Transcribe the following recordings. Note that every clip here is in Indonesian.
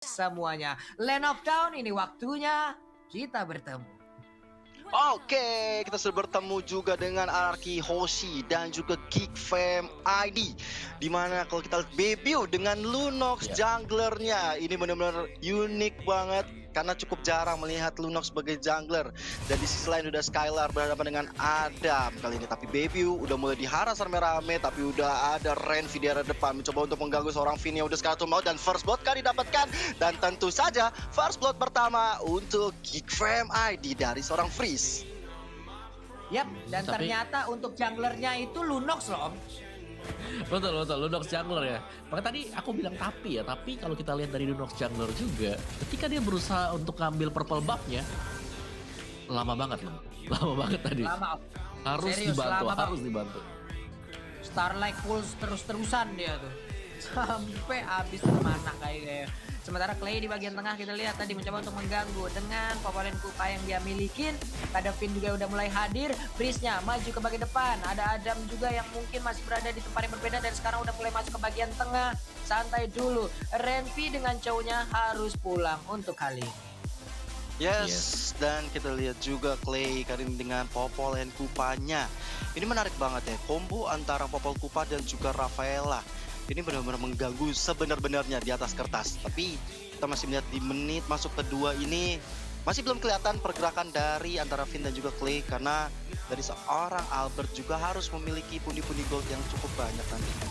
semuanya. Land of Down, ini waktunya kita bertemu. Oke, kita sudah bertemu juga dengan Arki Hoshi dan juga Geek Fam ID. Dimana kalau kita lihat Bebiu dengan Lunox junglernya, ini benar-benar unik banget karena cukup jarang melihat Lunox sebagai jungler. Dan di sisi lain udah Skylar berhadapan dengan Adam kali ini, tapi Bebiu udah mulai diharas rame-rame, tapi udah ada Renvi di arah depan mencoba untuk mengganggu seorang Vini yang udah sekarang mau, dan first blood kan didapatkan. Dan tentu saja first blood pertama untuk Geek Fam ID dari seorang Freeze. Yap, dan ternyata untuk junglernya itu Lunox loh. Betul, Lunox jungler ya. Makanya tadi aku bilang tapi kalau kita lihat dari Lunox jungler juga, ketika dia berusaha untuk ngambil purple buff-nya, lama banget loh. Lama banget tadi. Lama. Harus Serius, dibantu, lama harus dibantu. Starlight Pulse terus-terusan dia tuh. Sampai habis kemana kayaknya. Sementara Clay di bagian tengah kita lihat tadi mencoba untuk mengganggu dengan populen Kupa yang dia milikin. Ada Finn juga udah mulai hadir. Breeze-nya maju ke bagian depan. Ada Adam juga yang mungkin masih berada di tempat yang berbeda dan sekarang udah mulai masuk ke bagian tengah. Santai dulu. Renvi dengan cowoknya harus pulang untuk kali ini. Yes, dan kita lihat juga Clay kali ini dengan Popol dan Kupanya. Ini menarik banget ya, combo antara Popol Kupa dan juga Rafaela. Ini benar-benar mengganggu sebenar-benarnya di atas kertas. Tapi kita masih melihat di menit masuk kedua ini masih belum kelihatan pergerakan dari antara Finn dan juga Clay, karena dari seorang Albert juga harus memiliki pundi-pundi gold yang cukup banyak nantinya.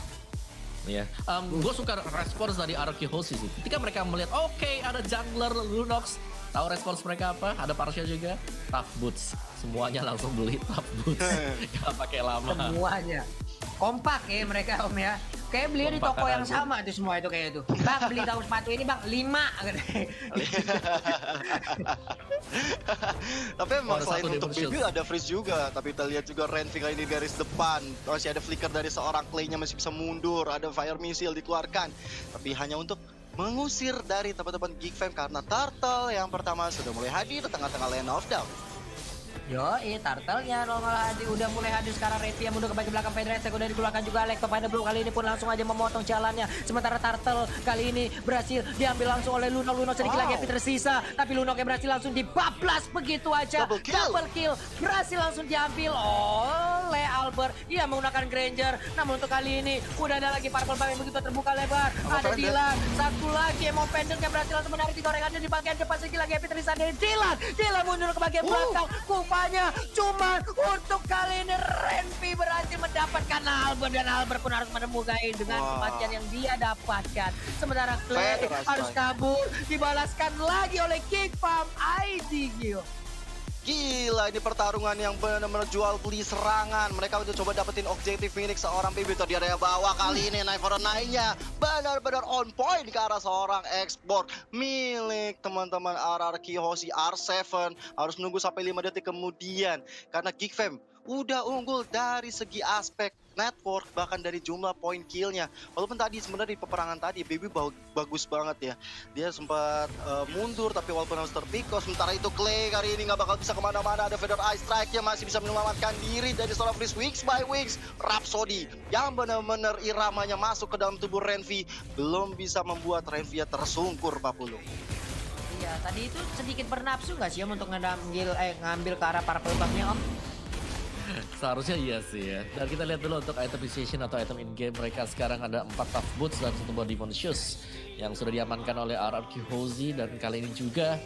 Iya, gue suka respons dari Arki Hoshi sih. Ketika mereka melihat, oke, ada jungler Lunox, tahu respons mereka apa? Ada Parsha juga, Tough Boots. Semuanya langsung beli Tough Boots, gak pakai lama. Semuanya kompak ya mereka om ya. Kayak beli di toko yang sama tuh semua itu kayak itu. Bang beli tahu sepatu ini bang 5. Tapi memang selain untuk Bebiu ada Freeze juga. Tapi kita lihat juga Renvi kali ini garis depan. Masih ada flicker dari seorang Clay-nya masih bisa mundur. Ada Fire Missile dikeluarkan. Tapi hanya untuk mengusir dari teman-teman Geek Fam karena Turtle yang pertama sudah mulai hadir di tengah-tengah Land of Down. Yoi, Turtle-nya udah mulai hadir sekarang. Revi yang mundur ke bagian belakang, Fedrex udah dikeluarkan juga. Lecto Finder Blue kali ini pun langsung aja memotong jalannya. Sementara Turtle kali ini berhasil diambil langsung oleh Lunox sedikit lagi yang tersisa. Tapi Lunox yang berhasil langsung dibablas begitu aja. Double kill. Berhasil langsung diambil oleh Albert. Ia menggunakan Granger. Namun untuk kali ini udah ada lagi purple bar yang begitu terbuka lebar. Ada Dylan. Satu lagi Emo Pendant yang berhasil langsung menarik digorengannya di bagian depan. Sedikit lagi yang tersisa dari Dylan. Dylan mundur ke bagian belakang. Cuman untuk kali ini Renvi berhasil mendapatkan Albert, dan Albert pun harus menemukan dengan kematian yang dia dapatkan. Sementara Clay harus kabur, dibalaskan lagi oleh Geek Fam ID. Gila, ini pertarungan yang benar-benar jual beli serangan. Mereka udah coba dapetin objektif Phoenix seorang Bebiu di area bawah. Kali ini Knife for a Nine-nya benar-benar on point ke arah seorang export milik teman-teman RRQ Hoshi R7. Harus nunggu sampai 5 detik kemudian karena Geek Fam udah unggul dari segi aspek network, bahkan dari jumlah point killnya. Walaupun tadi sebenarnya di peperangan tadi Bebiu bagus banget ya, dia sempat mundur tapi walaupun harus terpikos. Sementara itu Clay kali ini nggak bakal bisa kemana-mana. Ada Feather Eye Strike-nya masih bisa menyelamatkan diri dari seorang Freeze. Weeks by Weeks Rhapsody yang benar-benar iramanya masuk ke dalam tubuh Renvi belum bisa membuat Renvi tersungkur 40. Iya, tadi itu sedikit bernafsu nggak sih om untuk ngambil ke arah para pelubangnya om? Seharusnya iya sih ya. Dan kita lihat dulu untuk item appreciation atau item in-game mereka sekarang ada 4 Tough Boots dan 1 buah Demon Shoes yang sudah diamankan oleh RRQ Hoshi. Dan kali ini juga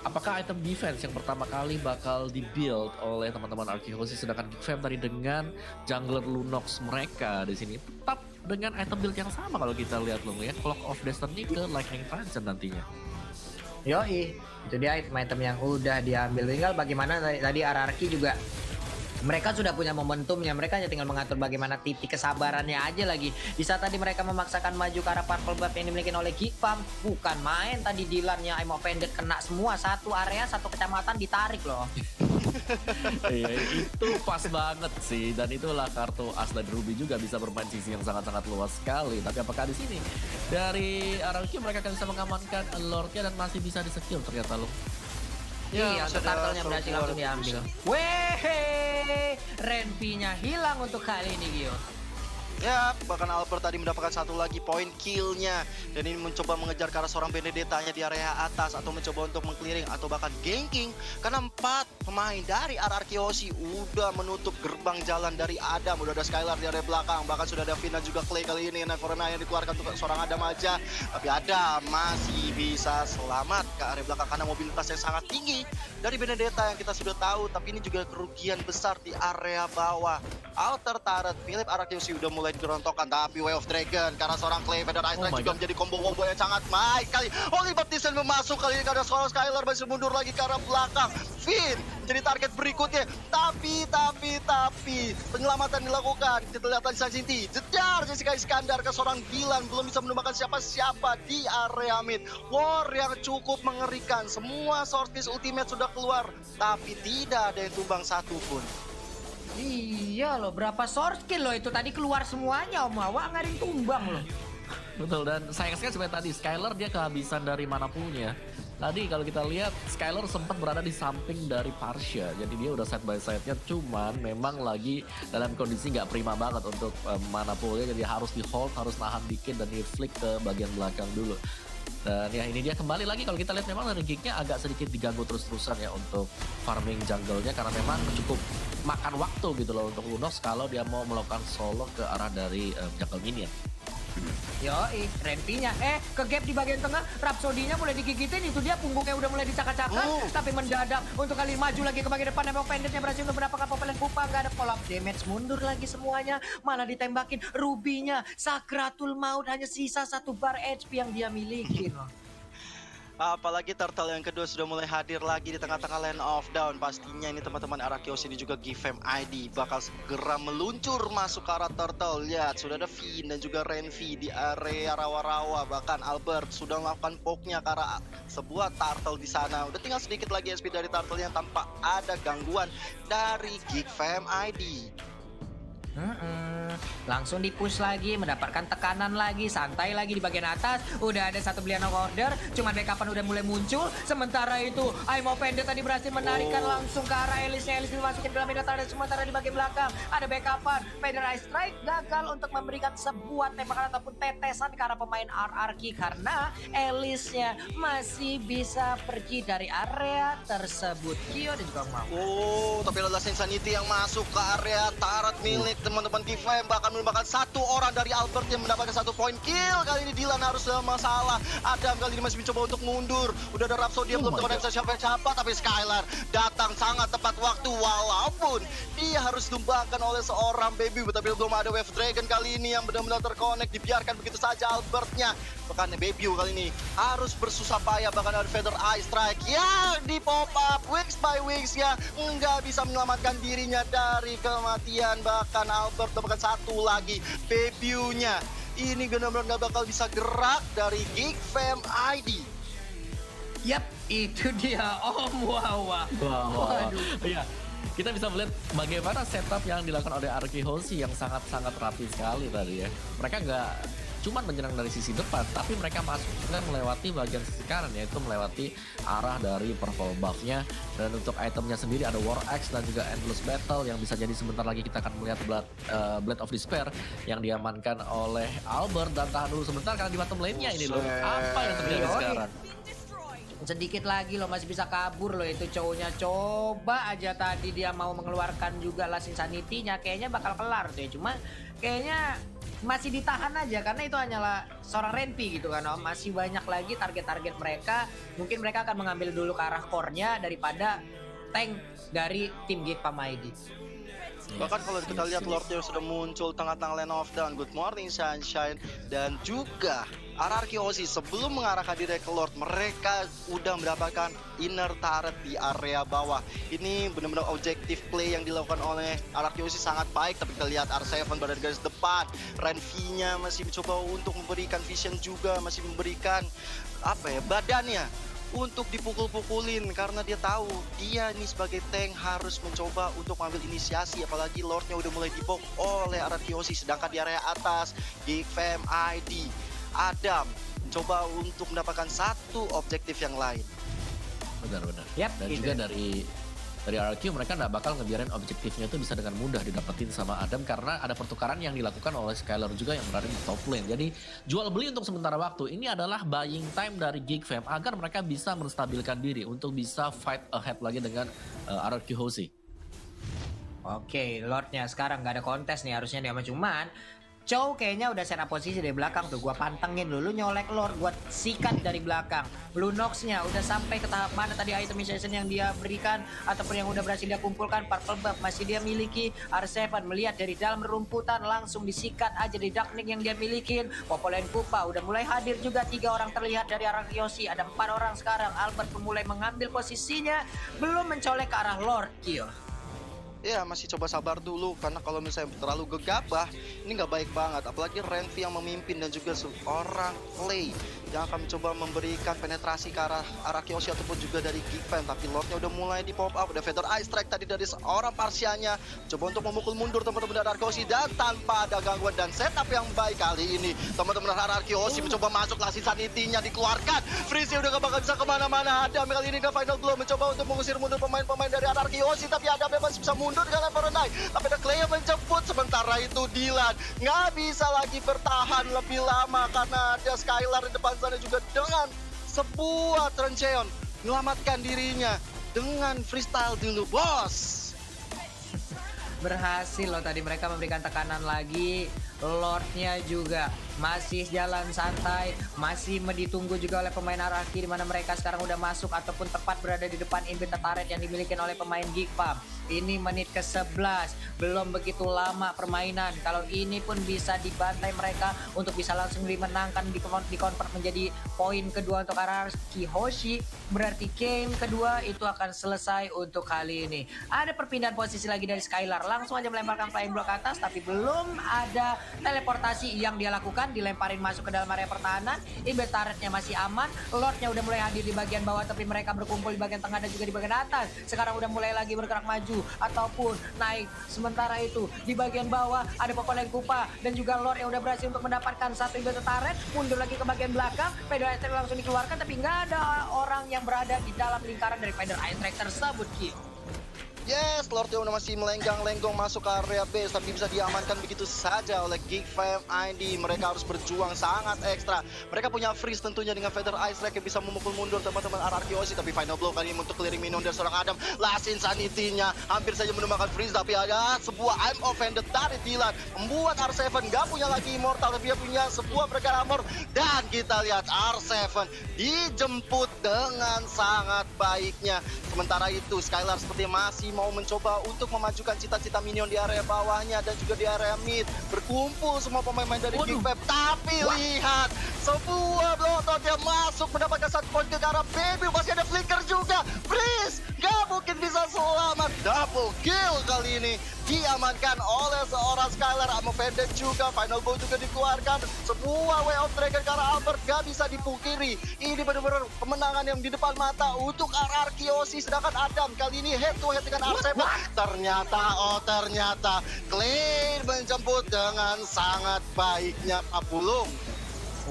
apakah item defense yang pertama kali bakal di-build oleh teman-teman RRQ Hoshi, sedangkan Geek Fam tadi dengan jungler Lunox mereka di sini tetap dengan item build yang sama kalau kita lihat loh ya, Clock of Destiny ke Lightning Transcend nantinya. Yoi, itu dia item-item yang udah diambil. Tinggal bagaimana tadi RRQ juga mereka sudah punya momentumnya, mereka hanya tinggal mengatur bagaimana titik kesabarannya aja lagi. Di saat tadi mereka memaksakan maju ke arah purple buff yang dimiliki oleh Geek Fam, bukan main tadi Dylan-nya Emo Pendant kena semua, satu area satu kecamatan ditarik loh. Iya, itu pas banget sih, dan itulah kartu As dan Ruby juga bisa bermain sisi yang sangat-sangat luas sekali. Tapi apakah di sini dari RRQ mereka akan bisa mengamankan Lord-nya dan masih bisa di-skill ternyata loh. Iya, untuk turtle-nya berhasil langsung diambil. Weh, Renvi-nya hilang untuk kali ini, Gio. Ya, bahkan Albert tadi mendapatkan satu lagi poin killnya. Dan ini mencoba mengejar ke arah seorang Benedetta-nya di area atas. Atau mencoba untuk meng-clearing atau bahkan ganking. Karena 4 pemain dari RRQ Hoshi udah menutup gerbang jalan dari Adam. Udah ada Skylar di area belakang. Bahkan sudah ada Finn dan juga Clay kali ini. Neverna yang dikeluarkan untuk seorang Adam aja. Tapi Adam masih bisa selamat ke area belakang karena mobilitas yang sangat tinggi dari Benedetta yang kita sudah tahu. Tapi ini juga kerugian besar di area bawah. Alter turret Philip RRQ udah mulai digerontokan, tapi Way of Dragon karena seorang Clay Feather Ice Strike juga menjadi combo-combo yang sangat baik kali. Holy Baptisten masuk kali ini karena seorang Skylar masih mundur lagi ke arah belakang. Finn jadi target berikutnya, tapi penyelamatan dilakukan. Kita lihat lagi Sang Sinti jejar Jessica Iskandar ke seorang Dylan, belum bisa menemukan siapa-siapa di area mid. War yang cukup mengerikan, semua source piece ultimate sudah keluar, tapi tidak ada yang tumbang satupun. Iya loh, berapa source kill loh itu tadi keluar semuanya Om Awa, nggak ada yang tumbang loh. Betul, dan sayang sekali seperti tadi Skylar dia kehabisan dari mana poolnya. Tadi kalau kita lihat Skylar sempat berada di samping dari Parsha, jadi dia udah side by side-nya, cuman memang lagi dalam kondisi nggak prima banget untuk mana poolnya, jadi harus di hold, harus nahan dikit dan di flick ke bagian belakang dulu. Dan ya ini dia kembali lagi kalau kita lihat memang dari gignya agak sedikit diganggu terus-terusan ya untuk farming jungle-nya karena memang cukup makan waktu gitu loh untuk Lunox kalau dia mau melakukan solo ke arah dari jungle minion. Yoi, Renpi-nya ke gap di bagian tengah, Rhapsody-nya mulai digigitin, itu dia punggungnya udah mulai dicakar-cakar, tapi mendadak untuk kali maju lagi ke bagian depan, emang Pendetnya berhasil untuk mendapatkan Popelen Pupa, nggak ada follow up damage, mundur lagi semuanya, malah ditembakin Ruby-nya, Sakratul Maut, hanya sisa 1 bar HP yang dia miliki loh. Apalagi Turtle yang kedua sudah mulai hadir lagi di tengah-tengah Land of Down. Pastinya ini teman-teman Arakios ini juga Gifem ID bakal segera meluncur masuk ke arah Turtle. Lihat, sudah ada Finn dan juga Renvi di area rawa-rawa. Bahkan Albert sudah melakukan poke-nya ke arah sebuah Turtle di sana. Udah tinggal sedikit lagi SP dari Turtle-nya tanpa ada gangguan dari Gifem ID. Langsung di-push lagi, mendapatkan tekanan lagi, santai lagi di bagian atas. Udah ada satu belian order, cuma backupan udah mulai muncul. Sementara itu, Aimo Pendet tadi berhasil menarikan langsung ke arah Elisnya. Elis dimasukin ke dalam medan, sementara di bagian belakang ada backupan. Feather Ice Strike gagal untuk memberikan sebuah tembakan ataupun tetesan ke arah pemain RRQ karena Elisnya masih bisa pergi dari area tersebut. Kyo dan juga mau. Tapi adalah Insanity yang masuk ke area turret milik teman-teman Gifem, bahkan merupakan 1 orang dari Albert yang mendapatkan 1 poin kill. Kali ini Dylan harus dalam masalah. Adam kali ini masih mencoba untuk mundur. Udah ada Rhapsody yang belum bisa siapa-siapa, tapi Skylar datang sangat tepat waktu walaupun dia harus tumbangkan oleh seorang baby. Tapi belum ada Wave Dragon kali ini yang benar-benar terkonek, dibiarkan begitu saja Albertnya. Bahkan baby kali ini harus bersusah payah, bahkan ada Feather Ice Strike ya di pop up wings by wings ya, nggak bisa menyelamatkan dirinya dari kematian. Bahkan Albert dapatkan 1 lagi debutnya. Ini benar-benar nggak bakal bisa gerak dari Gifem ID. Yap, itu dia Om Wawa. Waduh. Iya, kita bisa melihat bagaimana setup yang dilakukan oleh RRQ Hoshi yang sangat-sangat rapi sekali tadi ya. Mereka nggak cuma menyerang dari sisi depan, tapi mereka masuk juga melewati bagian sisi kanan, yaitu melewati arah dari purple buff-nya. Dan untuk itemnya sendiri ada War Axe dan juga Endless Battle yang bisa jadi sebentar lagi kita akan melihat Blade of Despair yang diamankan oleh Albert. Dan tahan dulu sebentar karena di bottom lane-nya ini loh, apa yang terjadi sekarang? Sedikit lagi loh, masih bisa kabur loh itu cowoknya. Coba aja tadi dia mau mengeluarkan juga Last Insanity-nya, kayaknya bakal kelar tuh ya. Cuma kayaknya masih ditahan aja karena itu hanyalah seorang Renpi gitu kan Om. Masih banyak lagi target-target mereka. Mungkin mereka akan mengambil dulu ke arah core-nya daripada tank dari tim Gifem ID. Bahkan kalau kita lihat Lordnya sudah muncul tengah-tengah Land of Down. Good morning Sunshine. Dan juga RRQ Hoshi sebelum mengarahkan diri ke Lord, mereka udah mendapatkan inner turret di area bawah. Ini benar-benar objektif play yang dilakukan oleh RRQ Hoshi sangat baik. Tapi kita lihat R7 berada di garis depan. Renvi-nya masih mencoba untuk memberikan vision juga, masih memberikan badannya untuk dipukul-pukulin karena dia tahu dia ini sebagai tank harus mencoba untuk mengambil inisiasi, apalagi Lordnya udah mulai dibok oleh RRQ Hoshi. Sedangkan di area atas Gifem ID Adam mencoba untuk mendapatkan 1 objektif yang lain. Benar-benar. Yap, dan gitu. juga dari dari RRQ mereka nggak bakal ngebiarin objektifnya itu bisa dengan mudah didapetin sama Adam karena ada pertukaran yang dilakukan oleh Skylar juga yang berada di top lane. Jadi jual beli untuk sementara waktu ini adalah buying time dari Geek Fam agar mereka bisa menstabilkan diri untuk bisa fight ahead lagi dengan RRQ Hoshi. Oke, Lordnya sekarang nggak ada kontes nih harusnya dia, cuman Chow kayaknya udah set up posisi dari belakang tuh. Gua pantengin dulu, nyolek Lord, gua sikat dari belakang. Blue Nox-nya udah sampai ke tahap mana tadi itemization yang dia berikan ataupun yang udah berhasil dia kumpulkan. Purple buff masih dia miliki. R7 melihat dari dalam rumputan langsung disikat aja di Darknik yang dia milikin. Popolen Kupa udah mulai hadir juga, 3 orang terlihat dari arah Yoshi. Ada 4 orang sekarang. Albert pun mulai mengambil posisinya, belum mencolek ke arah Lord Kill. Ya masih coba sabar dulu karena kalau misalnya terlalu gegabah ini nggak baik banget, apalagi Renvi yang memimpin dan juga seorang Clay yang akan mencoba memberikan penetrasi ke arah Kyoshi ataupun juga dari Geek Fam. Tapi Lordnya udah mulai di pop up, ada Feather Ice Strike tadi dari seorang Parsianya, coba untuk memukul mundur teman-teman dari Kyoshi dan tanpa ada gangguan dan setup yang baik kali ini teman-teman dari Kyoshi mencoba masuk lasin sanitinya dikeluarkan. Freezy udah gak bakal bisa kemana-mana. Adam kali ini ke final blow mencoba untuk mengusir mundur pemain-pemain dari Kyoshi, tapi Adam masih bisa mundur dengan Level 9. Tapi ada Clay yang menjemput, sementara itu Dylan nggak bisa lagi bertahan lebih lama karena ada Skylar di depan sana juga dengan sebuah Trencheon menyelamatkan dirinya dengan freestyle dulu, bos. Berhasil loh tadi mereka memberikan tekanan lagi. Lordnya juga masih jalan santai, masih ditunggu juga oleh pemain Araki, di mana mereka sekarang udah masuk ataupun tepat berada di depan inhibitor turret yang dimiliki oleh pemain Geek Fam. Ini menit ke-11, belum begitu lama permainan. Kalau ini pun bisa dibantai mereka untuk bisa langsung dimenangkan, dikonvert menjadi poin kedua untuk Araki Hoshi. Berarti game kedua itu akan selesai untuk kali ini. Ada perpindahan posisi lagi dari Skylar, langsung aja melemparkan flying block ke atas, tapi belum ada teleportasi yang dia lakukan, dilemparin masuk ke dalam area pertahanan. Inhibitor turretnya masih aman, Lordnya udah mulai hadir di bagian bawah, tapi mereka berkumpul di bagian tengah dan juga di bagian atas. Sekarang udah mulai lagi bergerak maju ataupun naik. Sementara itu di bagian bawah ada Popolen Kupa dan juga Lord yang udah berhasil untuk mendapatkan satu inhibitor turret. Mundur lagi ke bagian belakang, Feather Ice Strike langsung dikeluarkan, tapi nggak ada orang yang berada di dalam lingkaran dari Feather Ice Strike tersebut, Kill. Yes, Lordnya udah masih melenggang-lenggong masuk ke area base, tapi bisa diamankan begitu saja oleh Geek Fam ID. Mereka harus berjuang sangat ekstra. Mereka punya freeze tentunya dengan Feather Ice Strike yang bisa memukul mundur teman-teman Kyoshi. Tapi final blow kali ini untuk clearing minion dari seorang Adam. Last Insanity-nya hampir saja menumbangkan freeze, tapi ada sebuah I'm offended dari Dylan membuat R7 gak punya lagi immortal, tapi dia punya sebuah berkara armor. Dan kita lihat R7 dijemput dengan sangat baiknya. Sementara itu Skylar seperti masih mau mencoba untuk memajukan cita-cita minion di area bawahnya dan juga di area mid. Berkumpul semua pemain-pemain dari Geek Fam. Tapi lihat sebuah bloodshot yang masuk mendapatkan satu poin ke arah Baby. Masih ada flicker juga. Freeze gak mungkin bisa selamat. Double kill kali ini diamankan oleh seorang Skylar. Offended juga. Final bow juga dikeluarkan. Sebuah Way of Dragon ke arah Albert gak bisa dipungkiri. Ini benar-benar kemenangan yang di depan mata untuk Kyoshi. Sedangkan Adam kali ini head to head dengan R7. Ternyata Clay menjemput dengan sangat baiknya Papulung.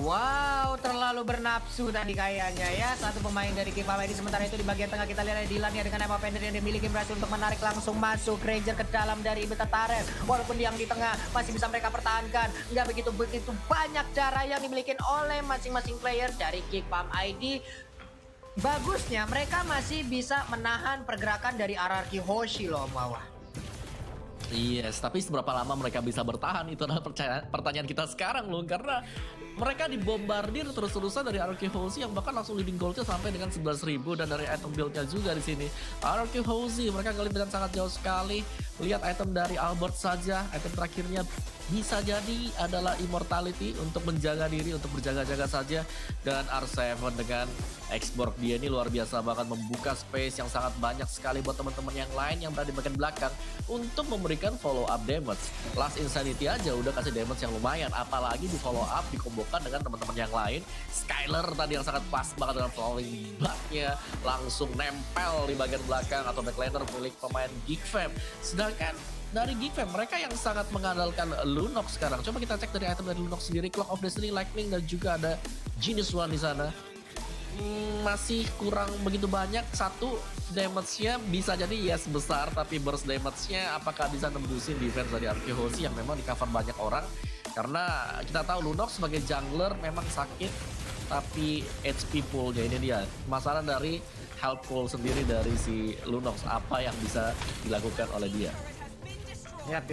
Wow, terlalu bernafsu tadi kayaknya ya satu pemain dari Geek Fam ini. Sementara itu di bagian tengah kita lihat Dylan ya dengan Emma Fender yang dimiliki berhasil untuk menarik langsung masuk Ranger ke dalam dari inhibitor turret. Walaupun yang di tengah masih bisa mereka pertahankan, nggak begitu banyak cara yang dimiliki oleh masing-masing player dari Geek Fam ID. Bagusnya mereka masih bisa menahan pergerakan dari RRQ Hoshi loh, bawah. Yes, tapi seberapa lama mereka bisa bertahan itu adalah pertanyaan kita sekarang loh, karena mereka dibombardir terus-terusan dari RRQ Hoshi yang bahkan langsung leading goalnya sampai dengan 11.000 dan dari item build-nya juga di sini. RRQ Hoshi mereka ngelit dengan sangat jauh sekali. Lihat item dari Albert saja, item terakhirnya bisa jadi adalah immortality untuk menjaga diri, untuk berjaga-jaga saja. Dan R7 dengan X-Borg dia ini luar biasa banget, membuka space yang sangat banyak sekali buat teman-teman yang lain yang berada di bagian belakang untuk memberikan follow up damage. Last Insanity aja udah kasih damage yang lumayan, apalagi di follow up dikombokan dengan teman-teman yang lain. Skylar tadi yang sangat pas banget dengan falling back-nya langsung nempel di bagian belakang atau backliner milik pemain Geek Fam. Sedangkan dari Geek Fam mereka yang sangat mengandalkan Lunox sekarang. Coba kita cek dari item dari Lunox sendiri, Clock of Destiny, Lightning dan juga ada Genius One di sana. masih kurang begitu banyak. Satu, damage-nya bisa jadi yes besar, tapi burst damage-nya apakah bisa nembusin defense dari Arkehozi yang memang di cover banyak orang. Karena kita tahu Lunox sebagai jungler memang sakit, tapi HP pool-nya ini dia. Masalah dari health pool sendiri dari si Lunox, apa yang bisa dilakukan oleh dia. Yap.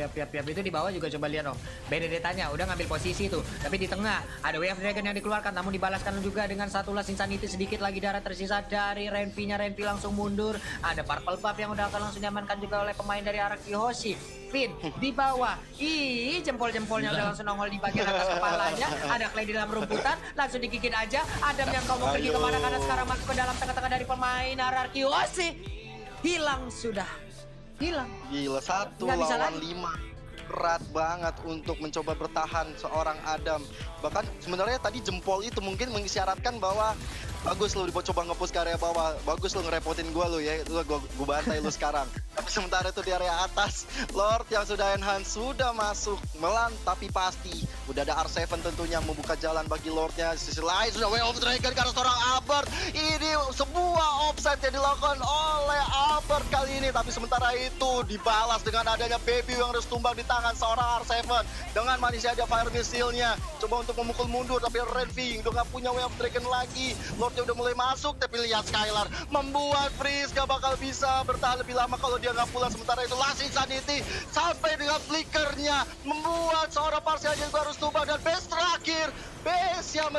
Itu di bawah juga coba lihat dong. Benedetta-nya udah ngambil posisi tuh. Tapi di tengah ada Way of Dragon yang dikeluarkan. Namun dibalaskan juga dengan satu last insanity. Sedikit lagi darah tersisa dari Renpi-nya. Renpi langsung mundur. Ada Purple Buff yang udah akan langsung diamankan juga oleh pemain dari Arkehozi. Pin di bawah. Jempol-jempolnya udah langsung nongol di bagian atas kepalanya. Ada Clay di dalam rumputan. Langsung digigit aja. Adam yang mau pergi kemana karena sekarang masuk ke dalam tengah-tengah dari pemain Arkehozi. Hilang sudah. Hilang. Gila, 1 lawan 5. Berat banget untuk mencoba bertahan seorang Adam. Bahkan sebenarnya tadi jempol itu mungkin mengisyaratkan bahwa bagus lu coba nge-push ke area bawah. Bagus lu ngerepotin gua lu ya. Gua bantai lu sekarang. Tapi sementara itu di area atas, Lord yang sudah enhance sudah masuk melan, tapi pasti udah ada R7 tentunya membuka jalan bagi Lordnya. Di sisi lain sudah Way of Dragon karena seorang Albert. Ini sebuah offside yang dilakukan oleh Albert kali ini, tapi sementara itu dibalas dengan adanya Baby yang harus tumbang di tangan seorang R7 dengan manisnya ada fire missile-nya. Coba untuk memukul mundur, tapi Renvi udah gak punya Way of Dragon lagi. Lordnya udah mulai masuk, tapi lihat Skylar membuat freeze, gak bakal bisa bertahan lebih lama kalau dia nggak pulang. Sementara itu last insanity sampai dengan flickernya membuat seorang Parsial juga harus tumbang, dan base terakhir base yang